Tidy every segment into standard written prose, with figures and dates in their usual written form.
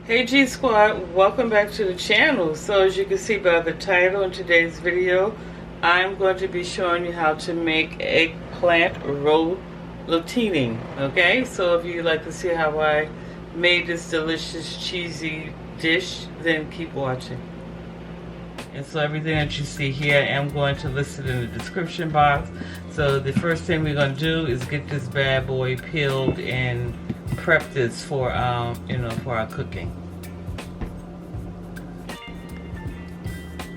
Hey G Squad, welcome back to the channel. So as you can see by the title in today's video, I'm going to be showing you how to make eggplant rollatini. Okay, so if you'd like to see how I made this delicious cheesy dish, then keep watching. And so everything that you see here, I'm going to list it in the description box. So the first thing we're going to do is get this bad boy peeled and prep this for for our cooking.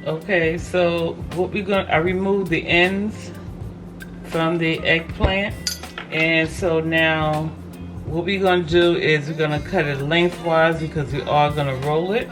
Okay, so I removed the ends from the eggplant, and so now what we're gonna do is we're gonna cut it lengthwise because we are gonna roll it.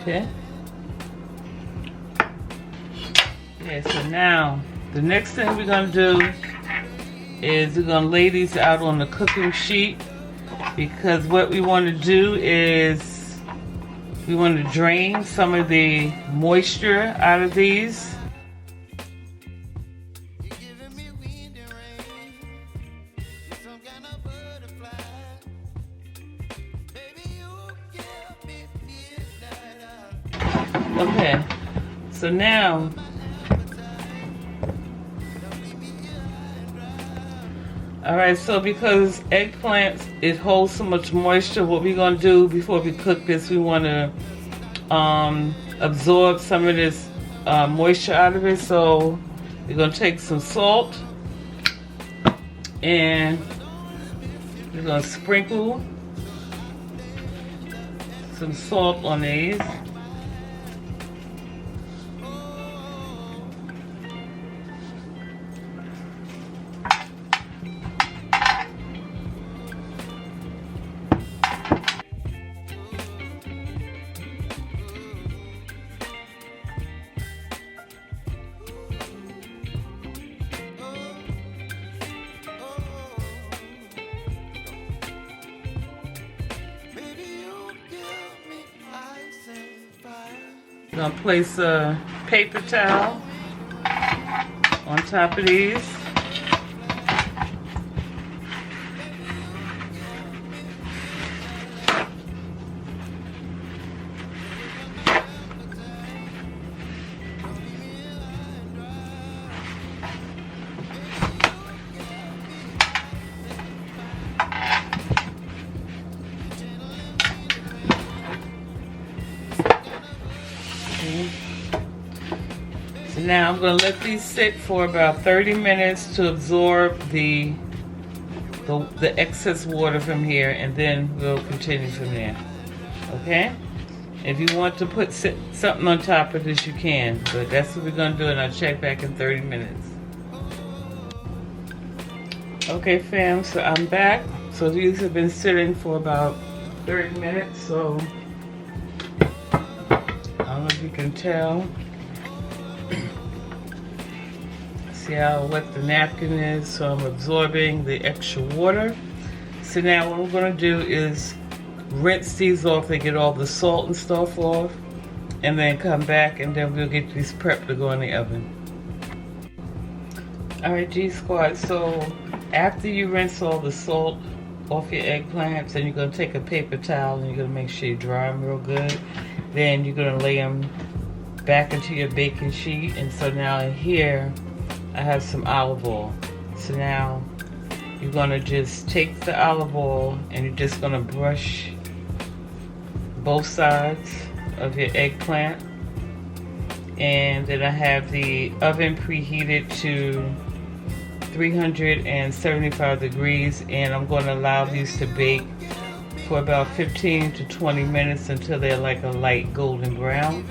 Okay. Okay, so now the next thing we're gonna do is we're gonna lay these out on the cooking sheet, because what we want to do is we want to drain some of the moisture out of these. Okay, so now alright, so because eggplants, it holds so much moisture, what we're going to do before we cook this, we want to absorb some of this moisture out of it. So we're going to take some salt and we're going to sprinkle some salt on these. I'm going to place a paper towel on top of these. So now I'm going to let these sit for about 30 minutes to absorb the excess water from here, and then we'll continue from there. Okay? If you want to put something on top of this, you can, but that's what we're going to do, and I'll check back in 30 minutes. Okay, fam, so I'm back. So these have been sitting for about 30 minutes, so I don't know if you can tell. See how wet the napkin is, so I'm absorbing the extra water. So now what we're going to do is rinse these off and get all the salt and stuff off, and then come back and then we'll get these prepped to go in the oven. Alright G Squad, so after you rinse all the salt off your eggplants, then you're going to take a paper towel and you're going to make sure you dry them real good. Then you're going to lay them back into your baking sheet, and so now in here I have some olive oil. So now you're going to just take the olive oil and you're just going to brush both sides of your eggplant. And then I have the oven preheated to 375 degrees, and I'm going to allow these to bake for about 15 to 20 minutes until they're like a light golden brown.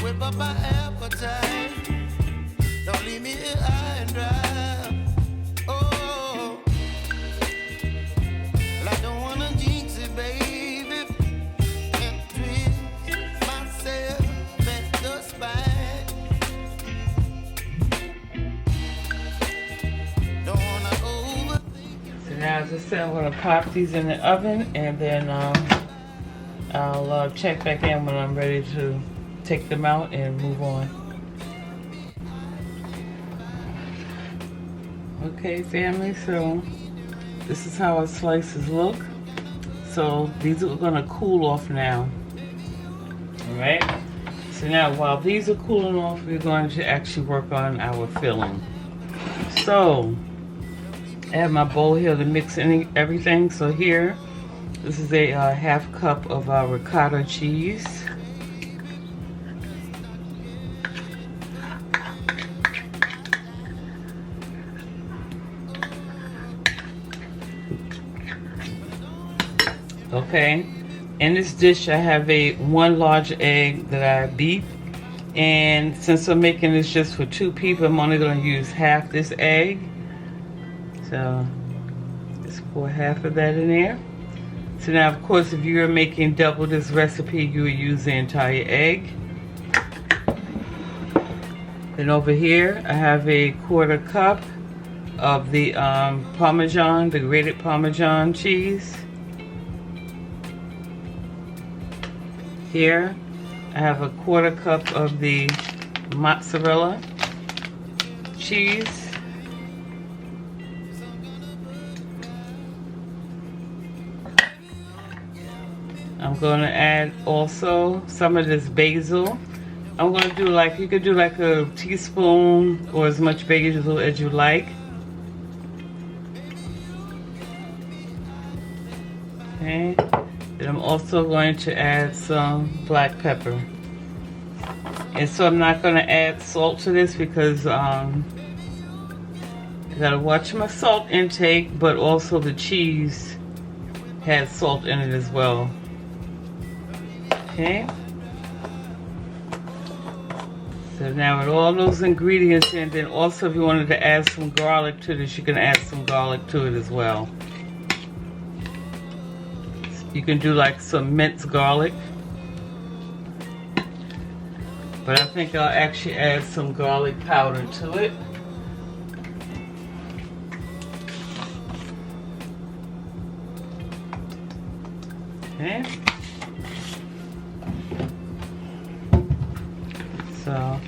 whip up my appetite. leave me high and dry. Oh, well, I don't wanna jinx it, baby, and twist myself at the spine. Don't wanna overthink it. So now, as I said, I'm going to pop these in the oven, and then I'll check back in when I'm ready to take them out and move on. Okay, family, so this is how our slices look. So these are going to cool off now. Alright, so now while these are cooling off, we're going to actually work on our filling. So I have my bowl here to mix everything. So here, this is a half cup of our ricotta cheese. Okay, in this dish I have one large egg that I beat, and since I'm making this just for 2 people, I'm only going to use half this egg. So just pour half of that in there. So now, of course, if you're making double this recipe, you would use the entire egg. Then over here, I have a 1/4 cup of the Parmesan, the grated Parmesan cheese. Here, I have a 1/4 cup of the mozzarella cheese. I'm going to add also some of this basil. I'm going to do you could do like a teaspoon or as much basil as you like. Okay. Then I'm also going to add some black pepper. And so I'm not going to add salt to this because I gotta watch my salt intake, but also the cheese has salt in it as well. Okay. So now with all those ingredients in, then also if you wanted to add some garlic to this, you can add some garlic to it as well. You can do like some minced garlic. But I think I'll actually add some garlic powder to it. Okay. So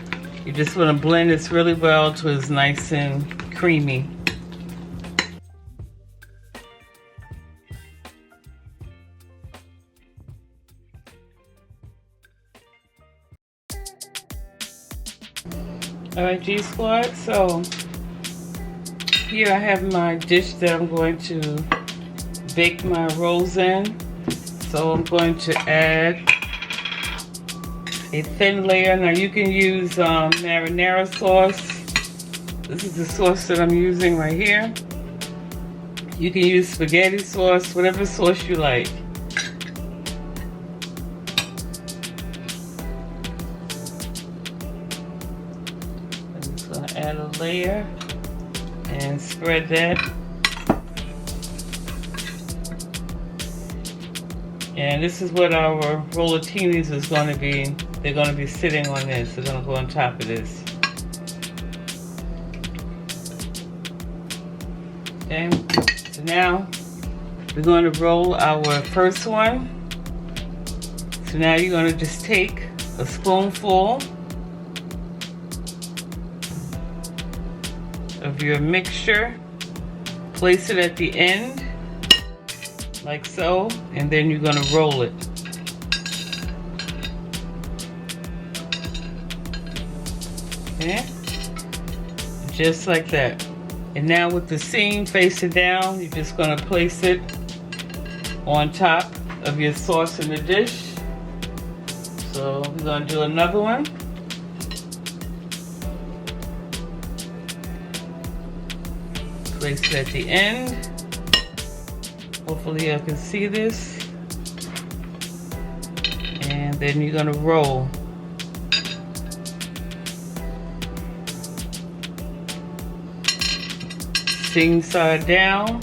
you just want to blend this really well till it's nice and creamy. Alright, G Squad, so here I have my dish that I'm going to bake my rolls in. So I'm going to add a thin layer. Now you can use marinara sauce. This is the sauce that I'm using right here. You can use spaghetti sauce, whatever sauce you like. Add a layer and spread that. And this is what our rollatinis is going to be. They're going to be sitting on this. They're going to go on top of this. Okay, so now we're going to roll our first one. So now you're going to just take a spoonful of your mixture, place it at the end like so, and then you're going to roll it. Okay, just like that. And now with the seam facing down, you're just going to place it on top of your sauce in the dish. So we're going to do another one. Place it at the end. Hopefully you can see this. And then you're going to roll. everything side down.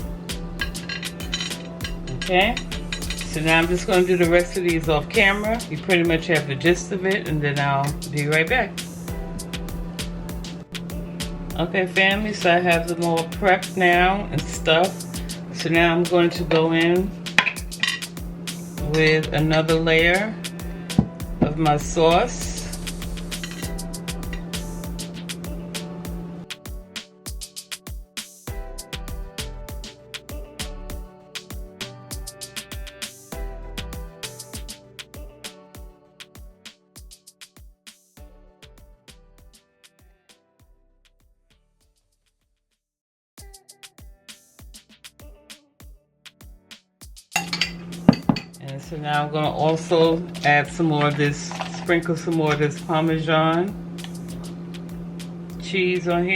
Okay, so now I'm just going to do the rest of these off camera. You pretty much have the gist of it, and then I'll be right back. Okay, family, so I have them all prepped now and stuffed. So now I'm going to go in with another layer of my sauce. And so now I'm going to also add some more of this, sprinkle some more of this Parmesan cheese on here.